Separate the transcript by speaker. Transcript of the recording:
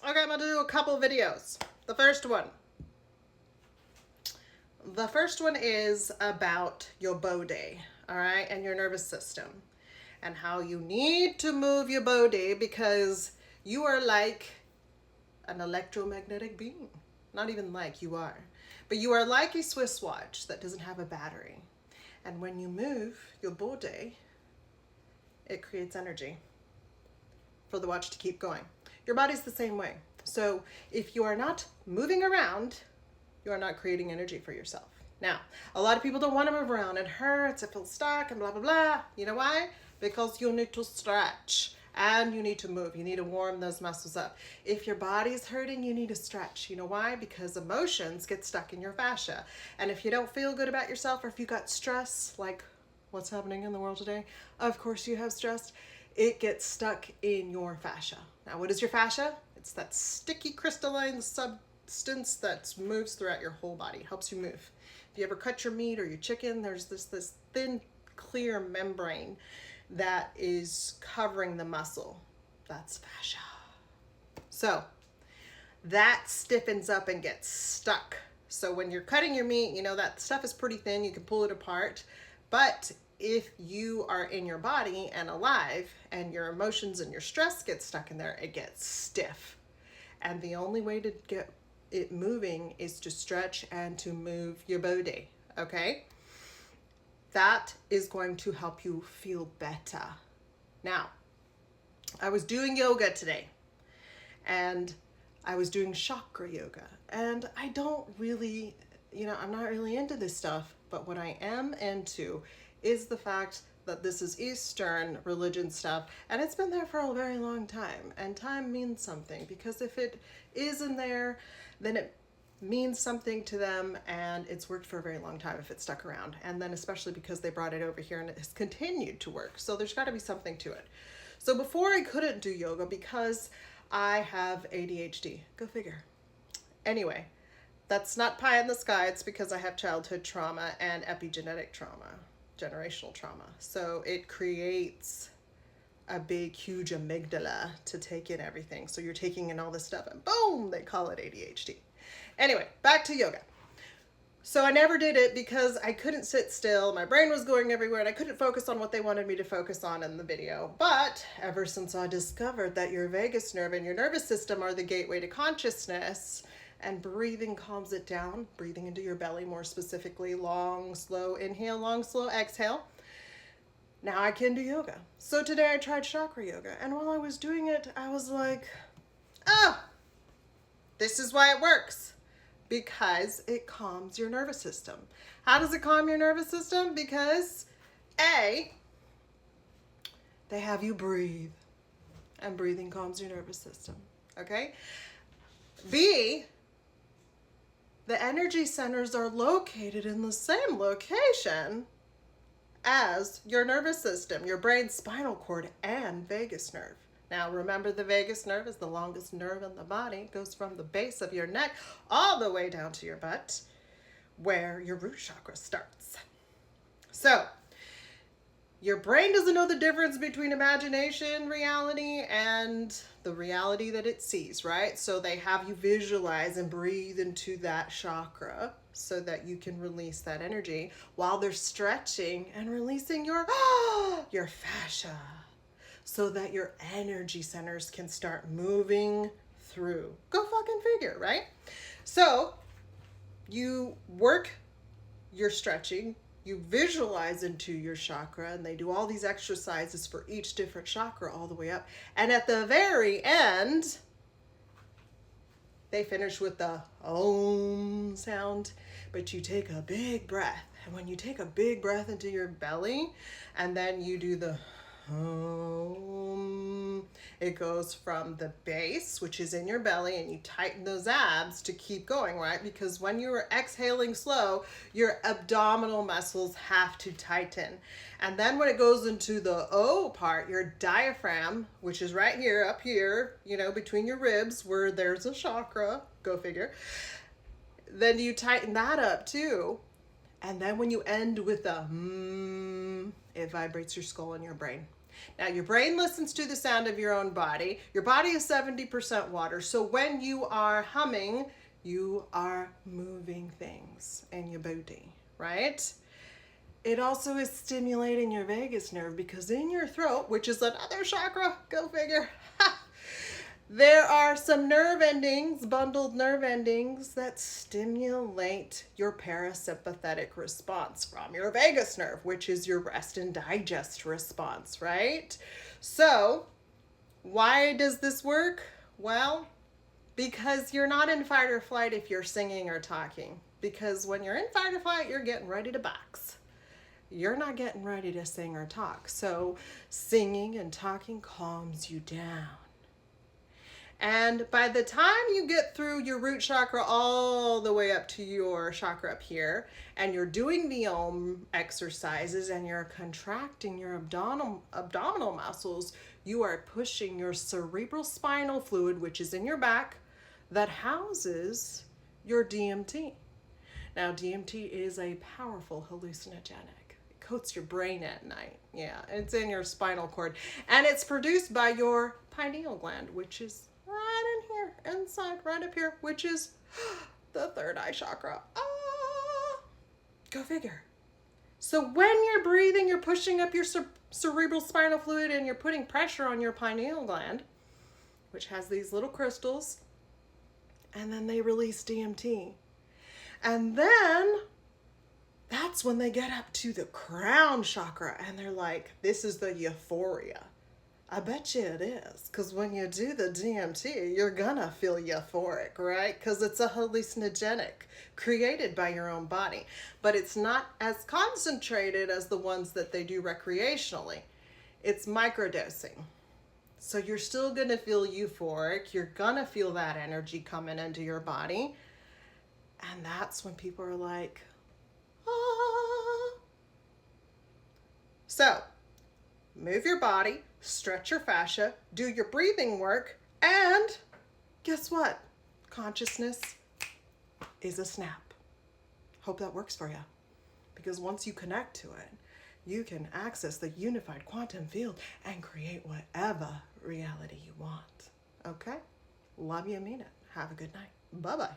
Speaker 1: Okay, I'm going to do a couple videos. The first one is about your body, all right, and your nervous system, and how you need to move your body because you are like an electromagnetic being. Not even like, you are. But you are like a Swiss watch that doesn't have a battery. And when you move your body, it creates energy for the watch to keep going. Your body's the same way. So if you are not moving around, you are not creating energy for yourself. Now, a lot of people don't want to move around. It hurts, it feels stuck, and blah, blah, blah. You know why? Because you need to stretch and you need to move. You need to warm those muscles up. If your body's hurting, you need to stretch. You know why? Because emotions get stuck in your fascia. And if you don't feel good about yourself, or if you got stress, like what's happening in the world today, of course you have stress, it gets stuck in your fascia. Now, what is your fascia? It's that sticky crystalline substance that moves throughout your whole body, helps you move. If you ever cut your meat or your chicken, there's this thin, clear membrane that is covering the muscle. That's fascia. So that stiffens up and gets stuck. So when you're cutting your meat, you know that stuff is pretty thin, you can pull it apart. But if you are in your body and alive and your emotions and your stress get stuck in there, it gets stiff. And the only way to get it moving is to stretch and to move your body, okay? That is going to help you feel better. Now, I was doing yoga today, and I was doing chakra yoga, and I don't really, I'm not really into this stuff, but what I am into is the fact that this is Eastern religion stuff, and it's been there for a very long time, and time means something, because if it is in there, then it means something to them, and it's worked for a very long time if it's stuck around. And then especially because they brought it over here and it has continued to work, so there's got to be something to it. So before, I couldn't do yoga because I have ADHD. Go figure. Anyway, that's not pie in the sky. It's because I have childhood trauma and epigenetic trauma, generational trauma. So it creates a big, huge amygdala to take in everything. So you're taking in all this stuff and boom, they call it ADHD. Anyway, back to yoga. So I never did it because I couldn't sit still. My brain was going everywhere and I couldn't focus on what they wanted me to focus on in the video. But ever since I discovered that your vagus nerve and your nervous system are the gateway to consciousness, and breathing calms it down, breathing into your belly more specifically, long, slow inhale, long, slow exhale. Now I can do yoga. So today I tried chakra yoga, and while I was doing it, I was like, oh, this is why it works. Because it calms your nervous system. How does it calm your nervous system? Because A, they have you breathe, and breathing calms your nervous system, okay? B, the energy centers are located in the same location as your nervous system, your brain, spinal cord, and vagus nerve. Now remember, the vagus nerve is the longest nerve in the body. It goes from the base of your neck all the way down to your butt, where your root chakra starts. So your brain doesn't know the difference between imagination reality and the reality that it sees, right? So they have you visualize and breathe into that chakra so that you can release that energy while they're stretching and releasing your fascia, so that your energy centers can start moving through. Go fucking figure, right? So you work your stretching, you visualize into your chakra, and they do all these exercises for each different chakra all the way up. And at the very end, they finish with the Om sound, but you take a big breath. And when you take a big breath into your belly, and then you do the it goes from the base, which is in your belly, and you tighten those abs to keep going, right? Because when you are exhaling slow, your abdominal muscles have to tighten. And then when it goes into the O part, your diaphragm, which is right here, up here, between your ribs, where there's a chakra, go figure, then you tighten that up too. And then when you end with a it vibrates your skull and your brain. Now, your brain listens to the sound of your own body. Your body is 70% water. So when you are humming, you are moving things in your body, right? It also is stimulating your vagus nerve because in your throat, which is another chakra, go figure, there are some nerve endings, bundled nerve endings that stimulate your parasympathetic response from your vagus nerve, which is your rest and digest response, right? So, why does this work? Well, because you're not in fight or flight if you're singing or talking. Because when you're in fight or flight, you're getting ready to box. You're not getting ready to sing or talk. So, singing and talking calms you down. And by the time you get through your root chakra all the way up to your chakra up here, and you're doing the exercises and you're contracting your abdominal muscles, you are pushing your cerebrospinal fluid, which is in your back, that houses your DMT. Now, DMT is a powerful hallucinogenic. It coats your brain at night. Yeah, it's in your spinal cord. And it's produced by your pineal gland, which is right in here, inside, right up here, which is the third eye chakra. Ah, go figure. So when you're breathing, you're pushing up your cerebral spinal fluid and you're putting pressure on your pineal gland, which has these little crystals, and then they release DMT. And then that's when they get up to the crown chakra and they're like, this is the euphoria. I bet you it is, because when you do the DMT, you're gonna feel euphoric, right? Because it's a hallucinogenic created by your own body. But it's not as concentrated as the ones that they do recreationally. It's microdosing. So you're still gonna feel euphoric. You're gonna feel that energy coming into your body. And that's when people are like, ah. So, move your body, stretch your fascia, do your breathing work, and guess what? Consciousness is a snap. Hope that works for you. Because once you connect to it, you can access the unified quantum field and create whatever reality you want. Okay? Love you and mean it. Have a good night. Bye-bye.